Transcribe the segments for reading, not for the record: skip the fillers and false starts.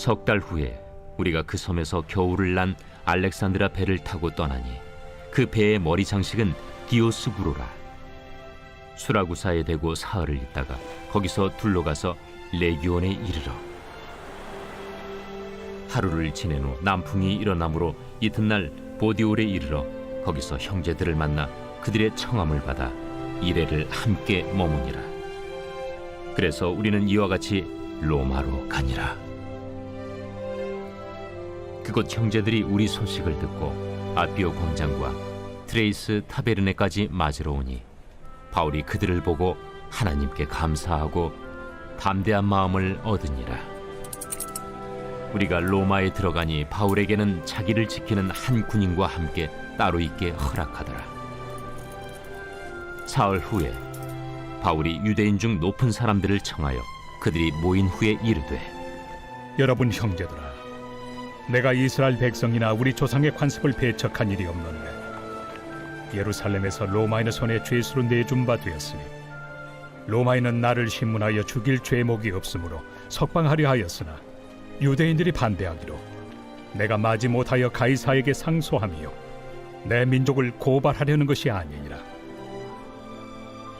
석 달 후에 우리가 그 섬에서 겨울을 난 알렉산드라 배를 타고 떠나니 그 배의 머리 장식은 디오스구로라. 수라구사에 대고 사흘을 있다가 거기서 둘러가서 레기온에 이르러 하루를 지낸 후 남풍이 일어나므로 이튿날 보디올에 이르러 거기서 형제들을 만나 그들의 청함을 받아 이레를 함께 머무니라. 그래서 우리는 이와 같이 로마로 가니라. 그곳 형제들이 우리 소식을 듣고 아비오 광장과 트레이스 타베르네까지 맞으러 오니 바울이 그들을 보고 하나님께 감사하고 담대한 마음을 얻으니라. 우리가 로마에 들어가니 바울에게는 자기를 지키는 한 군인과 함께 따로 있게 허락하더라. 사흘 후에 바울이 유대인 중 높은 사람들을 청하여 그들이 모인 후에 이르되, 여러분 형제들아, 내가 이스라엘 백성이나 우리 조상의 관습을 배척한 일이 없는데 예루살렘에서 로마인의 손에 죄수로 내준 바 되었으니 로마인은 나를 신문하여 죽일 죄목이 없으므로 석방하려 하였으나 유대인들이 반대하기로 내가 마지 못하여 가이사에게 상소하며 내 민족을 고발하려는 것이 아니니라.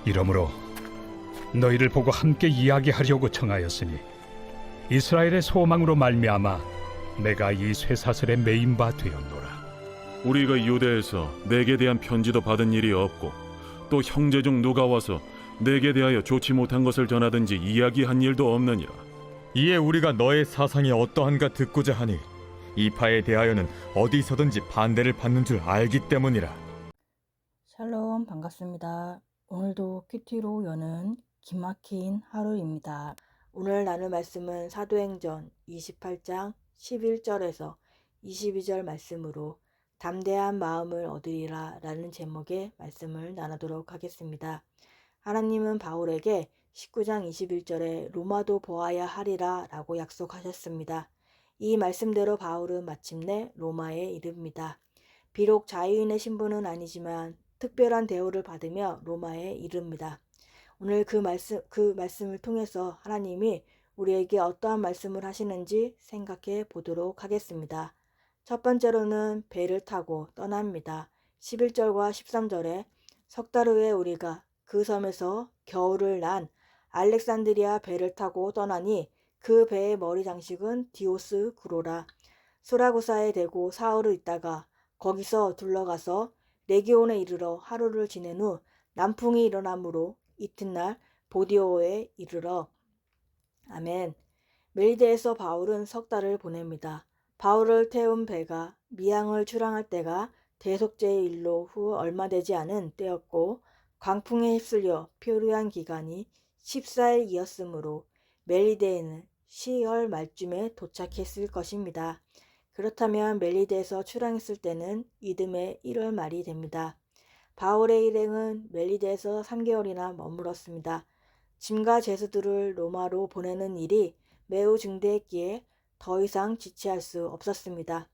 이러므로 너희를 보고 함께 이야기하려고 청하였으니 이스라엘의 소망으로 말미암아 내가 이 쇠사슬에 매인 바 되었노라. 우리가 유대에서 내게 대한 편지도 받은 일이 없고 또 형제 중 누가 와서 내게 대하여 좋지 못한 것을 전하든지 이야기한 일도 없느니라. 이에 우리가 너의 사상이 어떠한가 듣고자 하니 이 파에 대하여는 어디서든지 반대를 받는 줄 알기 때문이라. 샬롬, 반갑습니다. 오늘도 큐티로 여는 기막힌 하루입니다. 오늘 나눌 말씀은 사도행전 28장 11절에서 22절 말씀으로 담대한 마음을 얻으리라 라는 제목의 말씀을 나누도록 하겠습니다. 하나님은 바울에게 19장 21절에 로마도 보아야 하리라 라고 약속하셨습니다. 이 말씀대로 바울은 마침내 로마에 이릅니다. 비록 자유인의 신분은 아니지만 특별한 대우를 받으며 로마에 이릅니다. 오늘 그 말씀을 통해서 하나님이 우리에게 어떠한 말씀을 하시는지 생각해 보도록 하겠습니다. 첫 번째로는 배를 타고 떠납니다. 11절과 13절에 석 달 후에 우리가 그 섬에서 겨울을 난 알렉산드리아 배를 타고 떠나니 그 배의 머리 장식은 디오스 구로라. 수라구사에 대고 사흘을 있다가 거기서 둘러가서 레기온에 이르러 하루를 지낸 후 남풍이 일어나므로 이튿날 보디오에 이르러. 아멘. 멜리데에서 바울은 석 달을 보냅니다. 바울을 태운 배가 미항을 출항할 때가 대속죄의 일로 후 얼마 되지 않은 때였고 광풍에 휩쓸려 표류한 기간이 14일이었으므로 멜리데에는 10월 말쯤에 도착했을 것입니다. 그렇다면 멜리데에서 출항했을 때는 이듬해 1월 말이 됩니다. 바울의 일행은 멜리데에서 3개월이나 머물었습니다. 짐과 죄수들을 로마로 보내는 일이 매우 중대했기에 더 이상 지체할 수 없었습니다.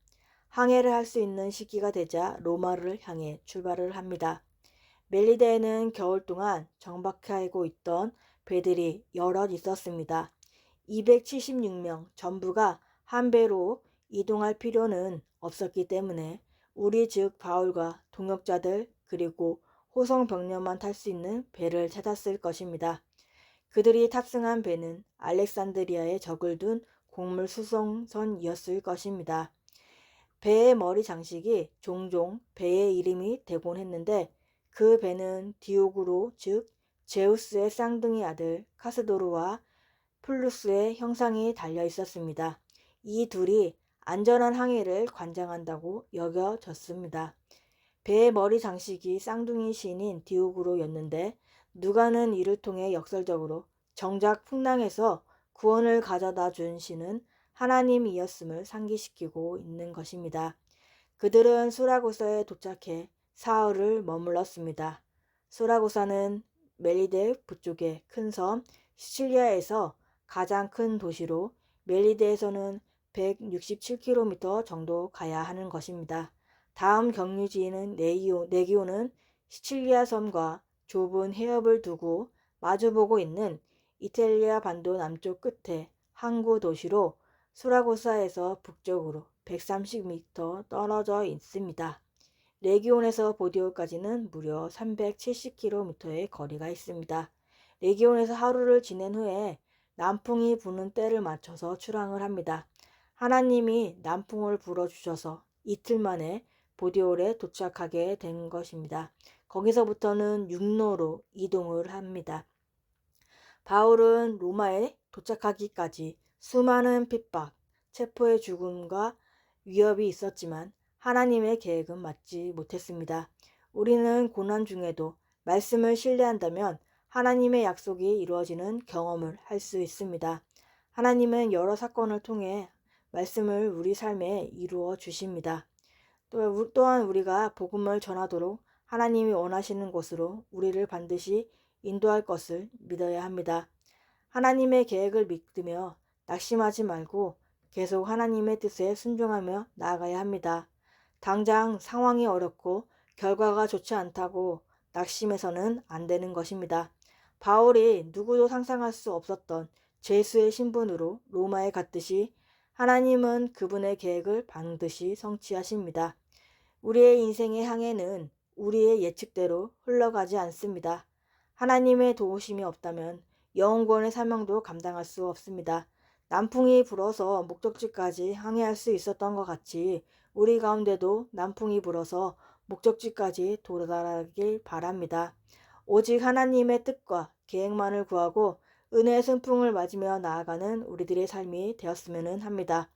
항해를 할 수 있는 시기가 되자 로마를 향해 출발을 합니다. 멜리데에는 겨울 동안 정박하고 있던 배들이 여럿 있었습니다. 276명 전부가 한 배로 이동할 필요는 없었기 때문에 우리 즉 바울과 동역자들 그리고 호성병력만 탈 수 있는 배를 찾았을 것입니다. 그들이 탑승한 배는 알렉산드리아에 적을 둔 곡물 수송선이었을 것입니다. 배의 머리 장식이 종종 배의 이름이 되곤 했는데 그 배는 디오구로 즉 제우스의 쌍둥이 아들 카스도르와 플루스의 형상이 달려 있었습니다. 이 둘이 안전한 항해를 관장한다고 여겨졌습니다. 배의 머리 장식이 쌍둥이 시인인 디오구로였는데 누가는 이를 통해 역설적으로 정작 풍랑에서 구원을 가져다 준 신은 하나님이었음을 상기시키고 있는 것입니다. 그들은 수라구사에 도착해 사흘을 머물렀습니다. 수라구사는 멜리데 북쪽의 큰 섬 시칠리아에서 가장 큰 도시로 멜리데에서는 167km 정도 가야 하는 것입니다. 다음 경유지인 네기오는 시칠리아 섬과 좁은 해협을 두고 마주보고 있는 이탈리아 반도 남쪽 끝에 항구 도시로 수라고사에서 북쪽으로 130m 떨어져 있습니다. 레기온에서 보디올까지는 무려 370km의 거리가 있습니다. 레기온에서 하루를 지낸 후에 남풍이 부는 때를 맞춰서 출항을 합니다. 하나님이 남풍을 불어주셔서 이틀 만에 보디올에 도착하게 된 것입니다. 거기서부터는 육로로 이동을 합니다. 바울은 로마에 도착하기까지 수많은 핍박, 체포의 죽음과 위협이 있었지만 하나님의 계획은 맞지 못했습니다. 우리는 고난 중에도 말씀을 신뢰한다면 하나님의 약속이 이루어지는 경험을 할 수 있습니다. 하나님은 여러 사건을 통해 말씀을 우리 삶에 이루어 주십니다. 또한 우리가 복음을 전하도록 하나님이 원하시는 곳으로 우리를 반드시 인도할 것을 믿어야 합니다. 하나님의 계획을 믿으며 낙심하지 말고 계속 하나님의 뜻에 순종하며 나아가야 합니다. 당장 상황이 어렵고 결과가 좋지 않다고 낙심해서는 안 되는 것입니다. 바울이 누구도 상상할 수 없었던 죄수의 신분으로 로마에 갔듯이 하나님은 그분의 계획을 반드시 성취하십니다. 우리의 인생의 항해는 우리의 예측대로 흘러가지 않습니다. 하나님의 도우심이 없다면 영혼권의 사명도 감당할 수 없습니다. 남풍이 불어서 목적지까지 항해할 수 있었던 것 같이 우리 가운데도 남풍이 불어서 목적지까지 도달하길 바랍니다. 오직 하나님의 뜻과 계획만을 구하고 은혜의 순풍을 맞으며 나아가는 우리들의 삶이 되었으면 합니다.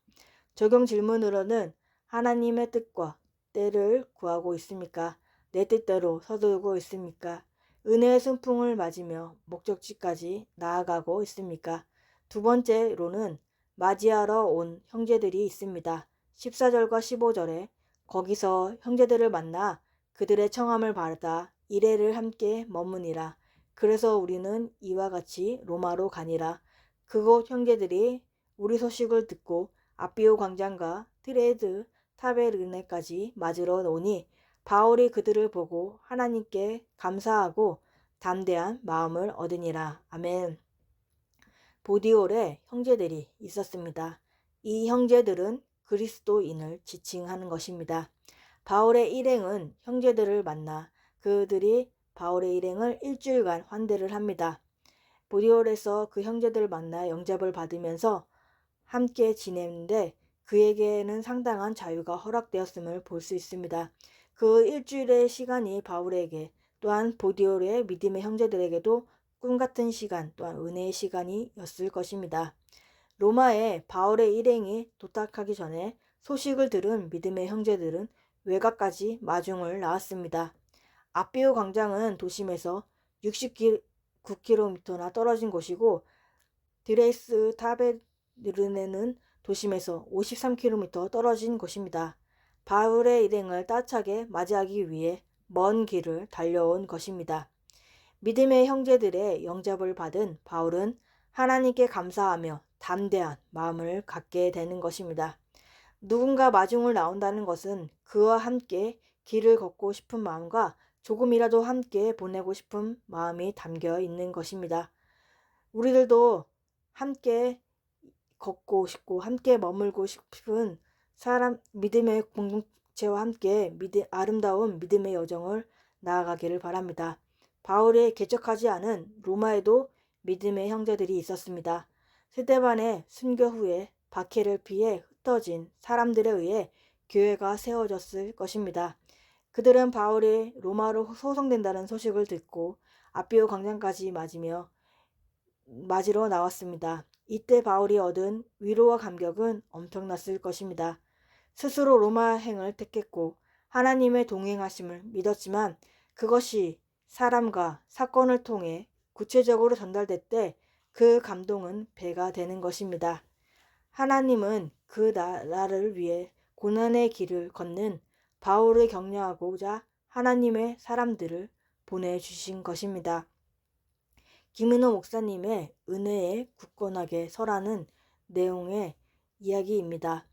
적용 질문으로는 하나님의 뜻과 때를 구하고 있습니까? 내 뜻대로 서두르고 있습니까? 은혜의 순풍을 맞으며 목적지까지 나아가고 있습니까? 두 번째로는 맞이하러 온 형제들이 있습니다. 14절과 15절에 거기서 형제들을 만나 그들의 청함을 받아 이레를 함께 머무니라. 그래서 우리는 이와 같이 로마로 가니라. 그곳 형제들이 우리 소식을 듣고 아비오 광장과 트레이드 타베르네까지 맞으러 오니 바울이 그들을 보고 하나님께 감사하고 담대한 마음을 얻으니라. 아멘. 보디올에 형제들이 있었습니다. 이 형제들은 그리스도인을 지칭하는 것입니다. 바울의 일행은 형제들을 만나 그들이 바울의 일행을 일주일간 환대를 합니다. 보디올에서 그 형제들을 만나 영접을 받으면서 함께 지내는데 그에게는 상당한 자유가 허락되었음을 볼 수 있습니다. 그 일주일의 시간이 바울에게 또한 보디올의 믿음의 형제들에게도 꿈같은 시간 또한 은혜의 시간이었을 것입니다. 로마에 바울의 일행이 도착하기 전에 소식을 들은 믿음의 형제들은 외곽까지 마중을 나왔습니다. 아비오 광장은 도심에서 69km나 떨어진 곳이고 드레스 타베르네는 도심에서 53km 떨어진 곳입니다. 바울의 일행을 따뜻하게 맞이하기 위해 먼 길을 달려온 것입니다. 믿음의 형제들의 영접을 받은 바울은 하나님께 감사하며 담대한 마음을 갖게 되는 것입니다. 누군가 마중을 나온다는 것은 그와 함께 길을 걷고 싶은 마음과 조금이라도 함께 보내고 싶은 마음이 담겨 있는 것입니다. 우리들도 함께 걷고 싶고 함께 머물고 싶은 믿음의 공동체와 함께 아름다운 믿음의 여정을 나아가기를 바랍니다. 바울이 개척하지 않은 로마에도 믿음의 형제들이 있었습니다. 스데반의 순교 후에 박해를 피해 흩어진 사람들에 의해 교회가 세워졌을 것입니다. 그들은 바울이 로마로 소송된다는 소식을 듣고 아비오 광장까지 맞으러 나왔습니다. 이때 바울이 얻은 위로와 감격은 엄청났을 것입니다. 스스로 로마행을 택했고 하나님의 동행하심을 믿었지만 그것이 사람과 사건을 통해 구체적으로 전달될 때 그 감동은 배가 되는 것입니다. 하나님은 그 나라를 위해 고난의 길을 걷는 바울을 격려하고자 하나님의 사람들을 보내주신 것입니다. 김은호 목사님의 은혜에 굳건하게 서라는 내용의 이야기입니다.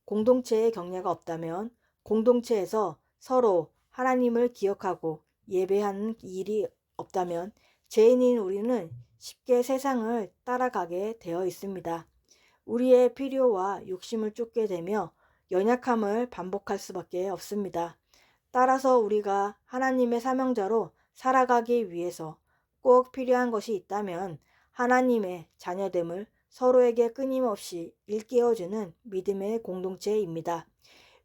공동체의 격려가 없다면 공동체에서 서로 하나님을 기억하고 예배하는 일이 없다면 죄인인 우리는 쉽게 세상을 따라가게 되어 있습니다. 우리의 필요와 욕심을 쫓게 되며 연약함을 반복할 수밖에 없습니다. 따라서 우리가 하나님의 사명자로 살아가기 위해서 꼭 필요한 것이 있다면 하나님의 자녀됨을 서로에게 끊임없이 일깨워주는 믿음의 공동체입니다.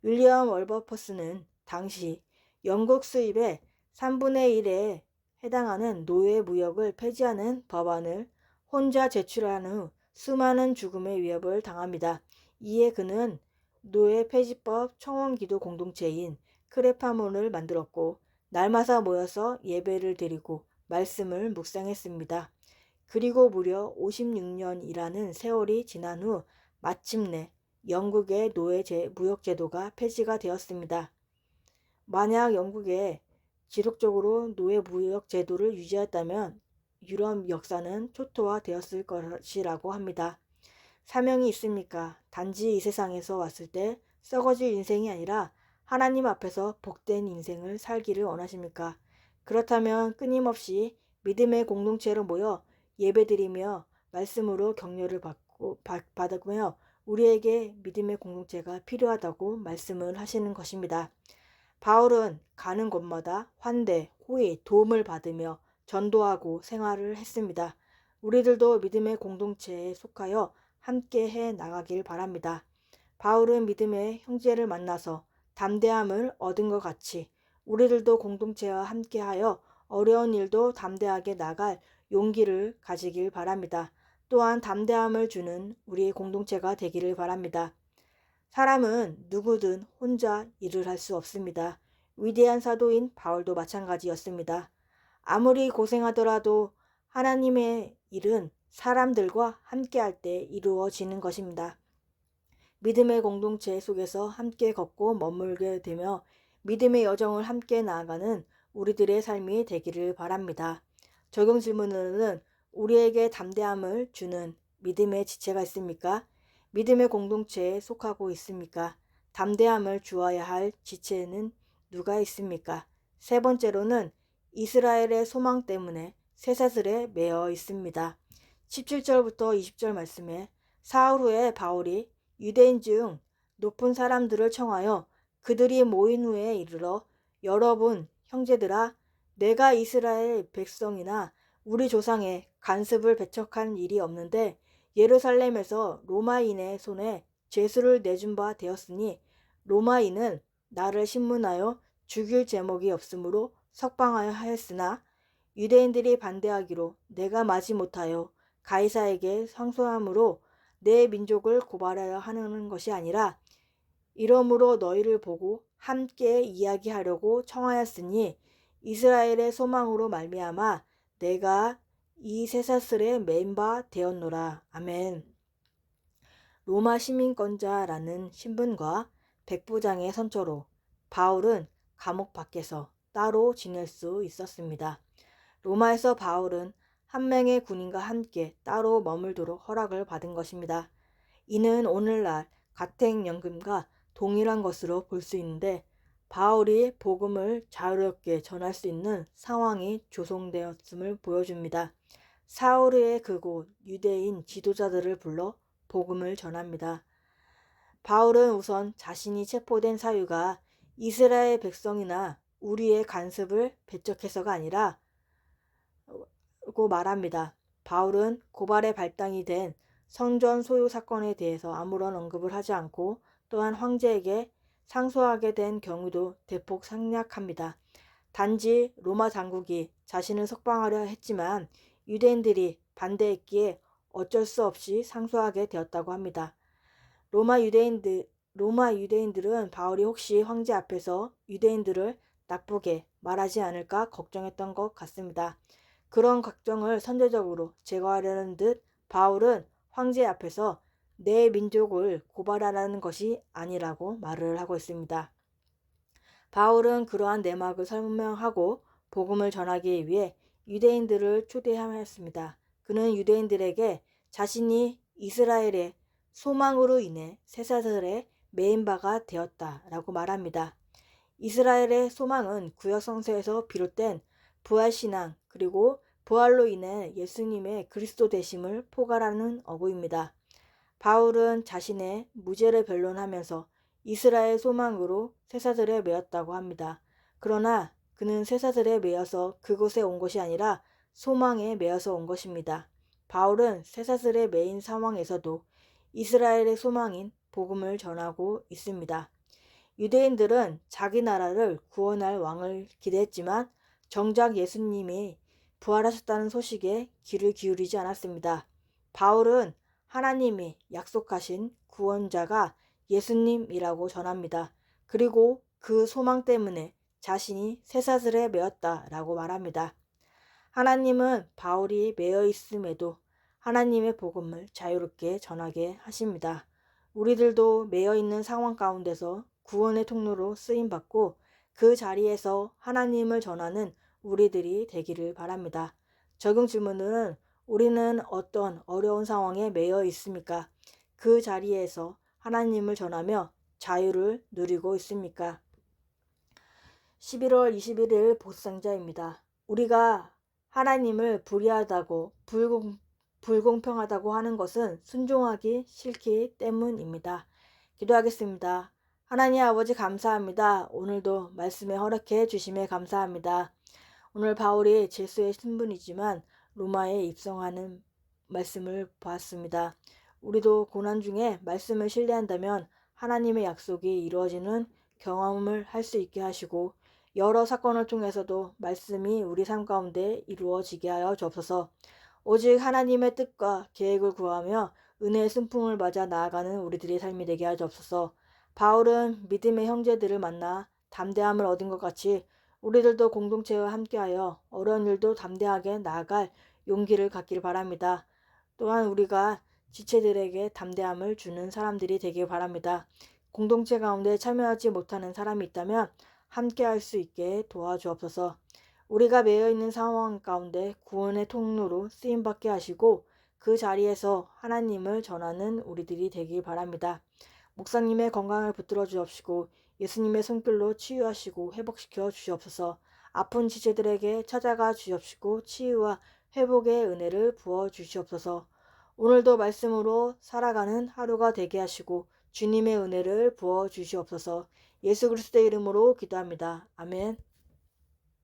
윌리엄 월버퍼스는 당시 영국 수입의 3분의 1에 해당하는 노예 무역을 폐지하는 법안을 혼자 제출한 후 수많은 죽음의 위협을 당합니다. 이에 그는 노예 폐지법 청원기도 공동체인 크레파몬을 만들었고 날마다 모여서 예배를 드리고 말씀을 묵상했습니다. 그리고 무려 56년이라는 세월이 지난 후 마침내 영국의 노예 무역 제도가 폐지가 되었습니다. 만약 영국에 지속적으로 노예 무역 제도를 유지했다면 유럽 역사는 초토화되었을 것이라고 합니다. 사명이 있습니까? 단지 이 세상에서 왔을 때 썩어질 인생이 아니라 하나님 앞에서 복된 인생을 살기를 원하십니까? 그렇다면 끊임없이 믿음의 공동체로 모여 예배드리며 말씀으로 격려를 받으며 우리에게 믿음의 공동체가 필요하다고 말씀을 하시는 것입니다. 바울은 가는 곳마다 환대, 호의, 도움을 받으며 전도하고 생활을 했습니다. 우리들도 믿음의 공동체에 속하여 함께 해 나가길 바랍니다. 바울은 믿음의 형제를 만나서 담대함을 얻은 것 같이 우리들도 공동체와 함께하여 어려운 일도 담대하게 나갈 용기를 가지길 바랍니다. 또한 담대함을 주는 우리의 공동체가 되기를 바랍니다. 사람은 누구든 혼자 일을 할 수 없습니다. 위대한 사도인 바울도 마찬가지였습니다. 아무리 고생하더라도 하나님의 일은 사람들과 함께할 때 이루어지는 것입니다. 믿음의 공동체 속에서 함께 걷고 머물게 되며 믿음의 여정을 함께 나아가는 우리들의 삶이 되기를 바랍니다. 적용 질문으로는 우리에게 담대함을 주는 믿음의 지체가 있습니까? 믿음의 공동체에 속하고 있습니까? 담대함을 주어야 할 지체는 누가 있습니까? 세 번째로는 이스라엘의 소망 때문에 쇠사슬에 매어 있습니다. 17절부터 20절 말씀에 사흘 후에 바울이 유대인 중 높은 사람들을 청하여 그들이 모인 후에 이르러 여러분 형제들아 내가 이스라엘 백성이나 우리 조상의 간습을 배척한 일이 없는데 예루살렘에서 로마인의 손에 죄수를 내준 바 되었으니 로마인은 나를 신문하여 죽일 제목이 없으므로 석방하여 하였으나 유대인들이 반대하기로 내가 마지못하여 가이사에게 상소함으로 내 민족을 고발하여 하는 것이 아니라 이러므로 너희를 보고 함께 이야기하려고 청하였으니 이스라엘의 소망으로 말미암아 내가 이 쇠사슬에 매인 바 되었노라. 아멘. 로마 시민권자라는 신분과 백부장의 선처로 바울은 감옥 밖에서 따로 지낼 수 있었습니다. 로마에서 바울은 한 명의 군인과 함께 따로 머물도록 허락을 받은 것입니다. 이는 오늘날 가택연금과 동일한 것으로 볼 수 있는데 바울이 복음을 자유롭게 전할 수 있는 상황이 조성되었음을 보여줍니다. 사울의 그곳 유대인 지도자들을 불러 복음을 전합니다. 바울은 우선 자신이 체포된 사유가 이스라엘 백성이나 우리의 간섭을 배척해서가 아니라 고 말합니다. 바울은 고발의 발단이 된 성전 소유 사건에 대해서 아무런 언급을 하지 않고 또한 황제에게 상소하게 된 경우도 대폭 생략합니다. 단지 로마 당국이 자신을 석방하려 했지만 유대인들이 반대했기에 어쩔 수 없이 상소하게 되었다고 합니다. 로마 유대인들은 바울이 혹시 황제 앞에서 유대인들을 나쁘게 말하지 않을까 걱정했던 것 같습니다. 그런 걱정을 선제적으로 제거하려는 듯 바울은 황제 앞에서 내 민족을 고발하라는 것이 아니라고 말을 하고 있습니다. 바울은 그러한 내막을 설명하고 복음을 전하기 위해 유대인들을 초대하였습니다. 그는 유대인들에게 자신이 이스라엘의 소망으로 인해 쇠사슬에 매인 바가 되었다라고 말합니다. 이스라엘의 소망은 구약 성서에서 비롯된 부활신앙 그리고 부활로 인해 예수님의 그리스도 되심을 포괄하는 어구입니다. 바울은 자신의 무죄를 변론하면서 이스라엘 소망으로 쇠사슬에 매였다고 합니다. 그러나 그는 쇠사슬에 매여서 그곳에 온 것이 아니라 소망에 매여서 온 것입니다. 바울은 쇠사슬에 매인 상황에서도 이스라엘의 소망인 복음을 전하고 있습니다. 유대인들은 자기 나라를 구원할 왕을 기대했지만 정작 예수님이 부활하셨다는 소식에 귀를 기울이지 않았습니다. 바울은 하나님이 약속하신 구원자가 예수님이라고 전합니다. 그리고 그 소망 때문에 자신이 쇠사슬에 매였다라고 말합니다. 하나님은 바울이 매여 있음에도 하나님의 복음을 자유롭게 전하게 하십니다. 우리들도 매여 있는 상황 가운데서 구원의 통로로 쓰임받고 그 자리에서 하나님을 전하는 우리들이 되기를 바랍니다. 적용 질문은 우리는 어떤 어려운 상황에 매여 있습니까? 그 자리에서 하나님을 전하며 자유를 누리고 있습니까? 11월 21일 보상자입니다. 우리가 하나님을 불의하다고 불공평하다고 하는 것은 순종하기 싫기 때문입니다. 기도하겠습니다. 하나님 아버지 감사합니다. 오늘도 말씀에 허락해 주심에 감사합니다. 오늘 바울이 제수의 신분이지만 로마에 입성하는 말씀을 보았습니다. 우리도 고난 중에 말씀을 신뢰한다면 하나님의 약속이 이루어지는 경험을 할 수 있게 하시고 여러 사건을 통해서도 말씀이 우리 삶 가운데 이루어지게 하여 주옵소서. 오직 하나님의 뜻과 계획을 구하며 은혜의 순풍을 맞아 나아가는 우리들의 삶이 되게 하여 주옵소서. 바울은 믿음의 형제들을 만나 담대함을 얻은 것 같이 우리들도 공동체와 함께하여 어려운 일도 담대하게 나아갈 용기를 갖기를 바랍니다. 또한 우리가 지체들에게 담대함을 주는 사람들이 되길 바랍니다. 공동체 가운데 참여하지 못하는 사람이 있다면 함께할 수 있게 도와주옵소서. 우리가 매여 있는 상황 가운데 구원의 통로로 쓰임받게 하시고 그 자리에서 하나님을 전하는 우리들이 되길 바랍니다. 목사님의 건강을 붙들어 주옵시고 예수님의 손길로 치유하시고 회복시켜 주시옵소서. 아픈 지체들에게 찾아가 주옵시고 치유와 회복의 은혜를 부어 주시옵소서. 오늘도 말씀으로 살아가는 하루가 되게 하시고 주님의 은혜를 부어 주시옵소서. 예수 그리스도의 이름으로 기도합니다. 아멘.